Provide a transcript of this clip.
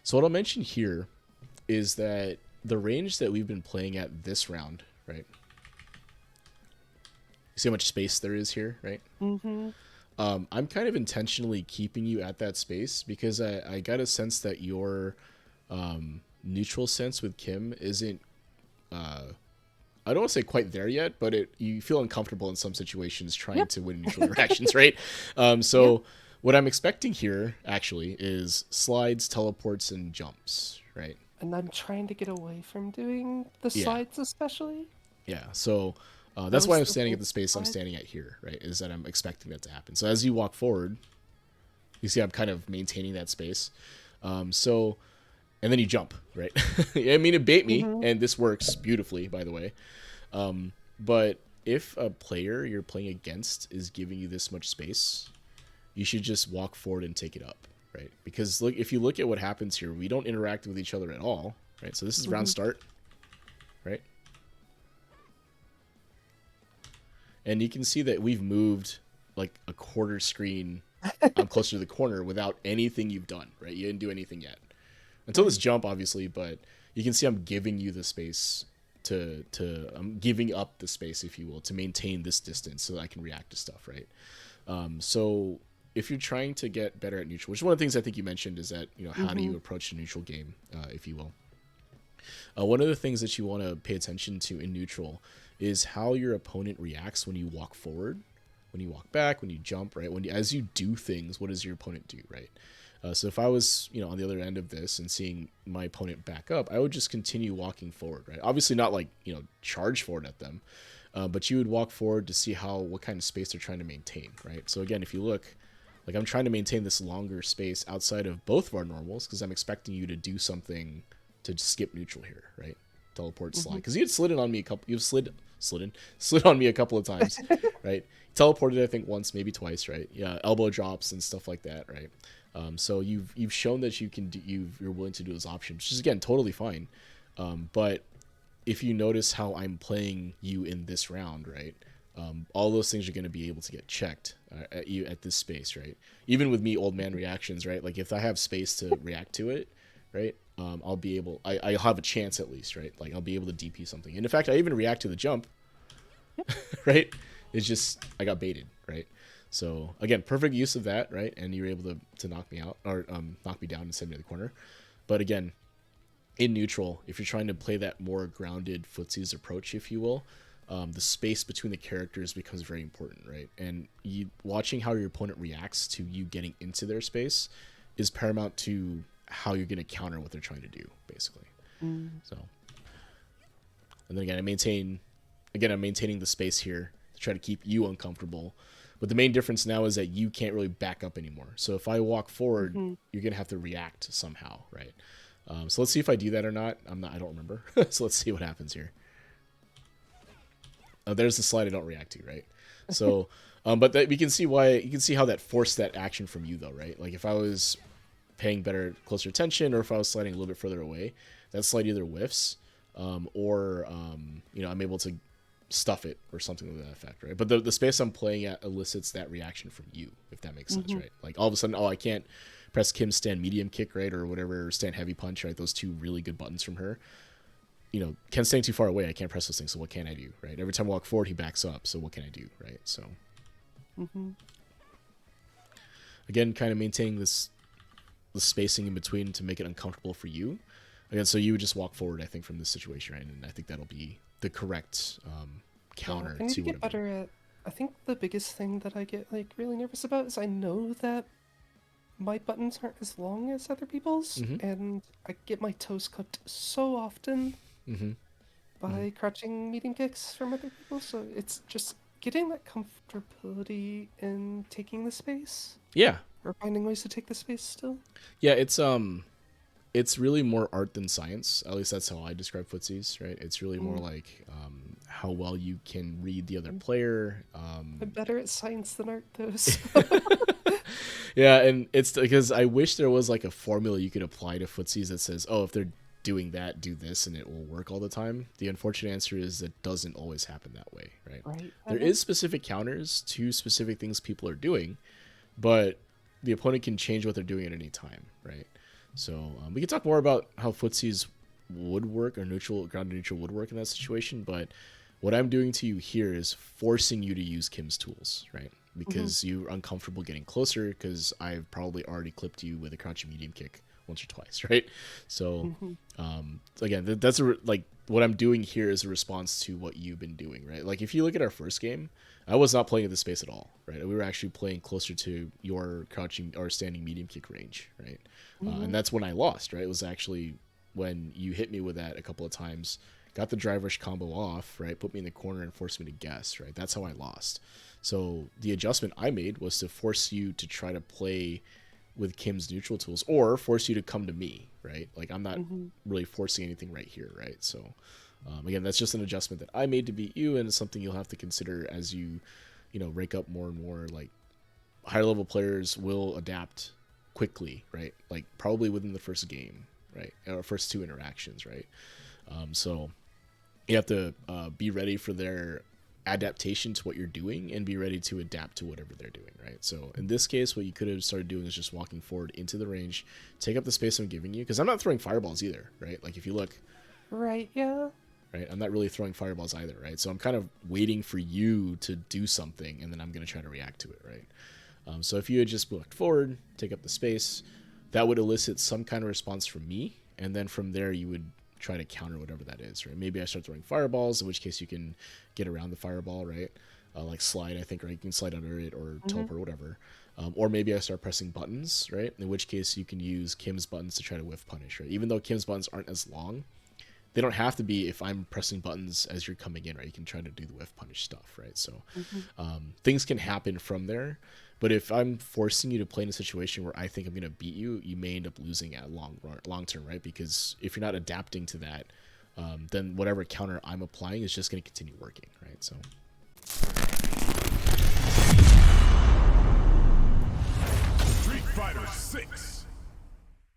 So what I'll mention here is that the range that we've been playing at this round, right? You see how much space there is here, right? Mm-hmm. I'm kind of intentionally keeping you at that space because I got a sense that your neutral sense with Kim isn't I don't want to say quite there yet, but you feel uncomfortable in some situations trying Yep. to win neutral interactions, right? Yep. So what I'm expecting here actually is slides, teleports, and jumps, right? And I'm trying to get away from doing the Yeah, slides, especially. yeah. So I that's was why I'm still standing doing at the space I'm slides. standing at here, right? Is that I'm expecting that to happen. So as you walk forward, you see I'm kind of maintaining that space. So and then you jump, right? I mean, it bait me, Mm-hmm. and this works beautifully, by the way. But if a player you're playing against is giving you this much space, you should just walk forward and take it up, right? Because look, if you look at what happens here, we don't interact with each other at all, right? So this is round Mm-hmm. start, right? And you can see that we've moved like a quarter screen closer to the corner without anything you've done, right? You didn't do anything yet until this Right. jump, obviously, but you can see I'm giving you the space to I'm giving up the space, if you will, to maintain this distance so that I can react to stuff, right? So if you're trying to get better at neutral, which is one of the things I think you mentioned is that how do Mm-hmm. you approach a neutral game, if you will. One of the things that you want to pay attention to in neutral is how your opponent reacts when you walk forward, when you walk back, when you jump, right? As you do things, what does your opponent do, right? So if I was, on the other end of this and seeing my opponent back up, I would just continue walking forward, right? Obviously not like, charge forward at them, but you would walk forward to see what kind of space they're trying to maintain, right? So again, if you look, like I'm trying to maintain this longer space outside of both of our normals because I'm expecting you to do something to skip neutral here, right? Teleport slide Mm-hmm. because you had slid in on me a couple. You've slid on me a couple of times, right? Teleported I think once, maybe twice, right? Yeah, elbow drops and stuff like that, right? So you've shown that you can you're willing to do those options, which is again totally fine. But if you notice how I'm playing you in this round, right? All those things are going to be able to get checked at you at this space, right? Even with me, old man reactions, right? Like if I have space to react to it, right? I'll be able. I'll have a chance at least, right? Like I'll be able to DP something. And in fact, I even react to the jump, Yep. right? It's just I got baited, right? So again, perfect use of that, right? And you're able to knock me out or knock me down and send me to the corner. But again, in neutral, if you're trying to play that more grounded footsies approach, if you will, the space between the characters becomes very important, right? And watching how your opponent reacts to you getting into their space is paramount to how you're going to counter what they're trying to do, basically. Mm. So, and then again, I'm maintaining the space here to try to keep you uncomfortable. But the main difference now is that you can't really back up anymore. So if I walk forward, Mm-hmm. you're gonna have to react somehow, right? So let's see if I do that or not. I don't remember. So let's see what happens here. Oh, there's the slide I don't react to, right? So, but we can see why. You can see how that forced that action from you, though, right? Like if I was paying closer attention, or if I was sliding a little bit further away, that slide either whiffs, or I'm able to stuff it or something to that effect, right? But the space I'm playing at elicits that reaction from you, if that makes sense, Mm-hmm. right? Like all of a sudden, oh, I can't press Kim's stand medium kick, right, or whatever, stand heavy punch, right? Those two really good buttons from her. Ken's staying too far away. I can't press those things. So what can I do, right? Every time I walk forward, he backs up. So what can I do, right? So Mm-hmm. again, kind of maintaining the spacing in between to make it uncomfortable for you. Again, so you would just walk forward, I think, from this situation, right? And I think that'll be the correct Yeah, counter I need to to what get I'm doing. better at. I think the biggest thing that I get like really nervous about is I know that my buttons aren't as long as other people's, Mm-hmm. and I get my toes clipped so often Mm-hmm. Mm-hmm. by crouching medium kicks from other people. So it's just getting that comfortability in taking the space Yeah, or finding ways to take the space still. yeah. It's really more art than science. At least that's how I describe footsies, right? It's really more Mm. like how well you can read the other I'm, player. I'm better at science than art, though. So. Yeah, and it's because I wish there was like a formula you could apply to footsies that says, oh, if they're doing that, do this, and it will work all the time. The unfortunate answer is it doesn't always happen that way, right? Right. There is specific counters to specific things people are doing, but the opponent can change what they're doing at any time, right? So we can talk more about how footsies would work or neutral ground neutral would work in that situation. But what I'm doing to you here is forcing you to use Kim's tools, right? Because you're uncomfortable getting closer because I've probably already clipped you with a crouching medium kick once or twice, right? So again, that's like what I'm doing here is a response to what you've been doing, right? Like if you look at our first game, I was not playing at this space at all, right? We were actually playing closer to your crouching or standing medium kick range, right? And that's when I lost, right? It was actually when you hit me with that a couple of times, got the drive rush combo off, right? Put me in the corner and forced me to guess, right? That's how I lost. So the adjustment I made was to force you to try to play with Kim's neutral tools or force you to come to me, right? Like I'm not really forcing anything right here, right? So again, that's just an adjustment that I made to beat you, and it's something you'll have to consider as you rank up more and more. Like higher level players will adapt quickly, right? Like probably within the first game, right? Or first two interactions, right? So you have to be ready for their adaptation to what you're doing and be ready to adapt to whatever they're doing, right? So in this case, what you could have started doing is just walking forward into the range, take up the space I'm giving you, because I'm not throwing fireballs either, right? Like if you look, Right, yeah. right, I'm not really throwing fireballs either, right? So I'm kind of waiting for you to do something, and then I'm going to try to react to it, right? So if you had just walked forward, take up the space, that would elicit some kind of response from me, and then from there you would try to counter whatever that is, right? Maybe I start throwing fireballs, in which case you can get around the fireball, right? Like slide, I think, right? You can slide under it or teleport or whatever. Or maybe I start pressing buttons, right? In which case you can use Kim's buttons to try to whiff punish, right? Even though Kim's buttons aren't as long, they don't have to be if I'm pressing buttons as you're coming in, right? You can try to do the whiff punish stuff, right? So things can happen from there. But if I'm forcing you to play in a situation where I think I'm going to beat you, you may end up losing at long term, right? Because if you're not adapting to that, then whatever counter I'm applying is just going to continue working, right? So